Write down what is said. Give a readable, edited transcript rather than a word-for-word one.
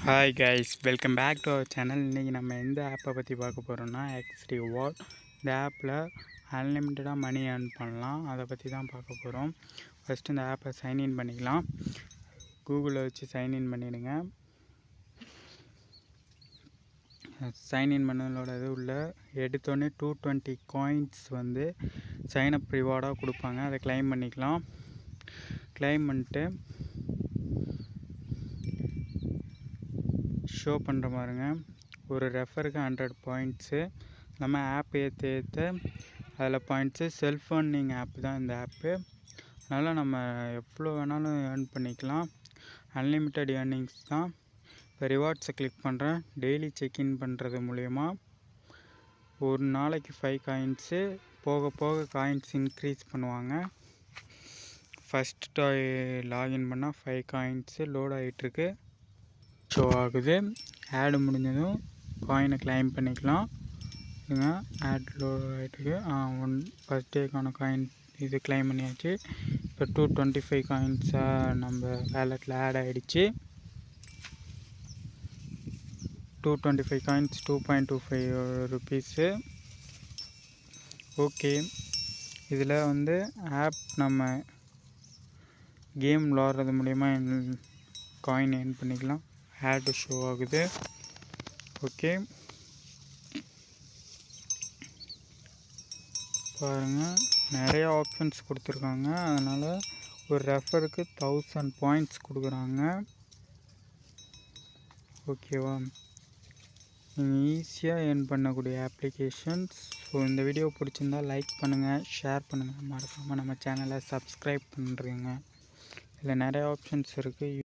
Hi guys, welcome back to our channel. இன்றைக்கி நம்ம எந்த ஆப்பை பற்றி பார்க்க போகிறோம்னா எக்ஸ் ரிவார்ட். இந்த ஆப்பில் அன்லிமிட்டடாக மணி ஏர்ன் பண்ணலாம், அதை பற்றி தான் பார்க்க போகிறோம். ஃபஸ்ட்டு இந்த ஆப்பை சைன்இன் பண்ணிக்கலாம். கூகுளில் வச்சு சைன்இன் பண்ணிடுங்க. சைன்இன் பண்ணதோட இது உள்ள எடுத்தோடனே 220 காயின்ஸ் வந்து சைனப் ரிவார்டாக கொடுப்பாங்க. அதை கிளைம் பண்ணிக்கலாம். கிளைம் பண்ணிட்டு ஷோ பண்ணுற பாருங்க, ஒரு ரெஃபருக்கு 100 பாயிண்ட்ஸு. நம்ம ஆப் ஏற்ற அதில் பாயிண்ட்ஸு. செல்ஃப் ஏர்னிங் ஆப் தான் இந்த ஆப்பு. அதனால் நம்ம எவ்வளோ வேணாலும் ஏர்ன் பண்ணிக்கலாம். அன்லிமிட்டெட் ஏர்னிங்ஸ் தான். இப்போ ரிவார்ட்ஸை கிளிக் பண்ணுறேன். டெய்லி செக்இன் பண்ணுறது மூலயமா ஒரு நாளைக்கு 5 காயின்ஸு, போக போக காயின்ஸ் இன்க்ரீஸ் பண்ணுவாங்க. ஃபஸ்ட்டு லாகின் பண்ணால் 5 காயின்ஸு லோட் ஆகிட்டுருக்கு, ஷோ ஆகுது. ஆடு முடிஞ்சதும் காயினை கிளைம் பண்ணிக்கலாம். இதுங்க ஆட் லோட் ஆகிட்டுருக்கு. ஃபஸ்ட் டேக்கான காயின் இது கிளைம் பண்ணியாச்சு. இப்போ 225 காயின்ஸாக நம்ம வேலெட்டில் ஆட் ஆகிடுச்சு. 225 காயின்ஸ் 2.25 ருபீஸு. ஓகே, இதில் வந்து ஆப் நம்ம கேம் விளாட்றது மூலிமா காயின் ஏர்ன் பண்ணிக்கலாம். ஆடு ஷோ ஆகுது. ஓகே, பாருங்கள், நிறைய ஆப்ஷன்ஸ் கொடுத்துருக்காங்க. அதனால் ஒரு ரெஃபருக்கு 1000 பாயிண்ட்ஸ் கொடுக்குறாங்க. ஓகேவா, நீங்கள் ஈஸியாக ஏர்ன் பண்ணக்கூடிய அப்ளிகேஷன்ஸ். ஸோ இந்த வீடியோ பிடிச்சிருந்தால் லைக் பண்ணுங்கள், ஷேர் பண்ணுங்கள், மறக்காமல் நம்ம சேனலை சப்ஸ்கிரைப் பண்ணுறீங்க. இதில் நிறைய ஆப்ஷன்ஸ் இருக்குது.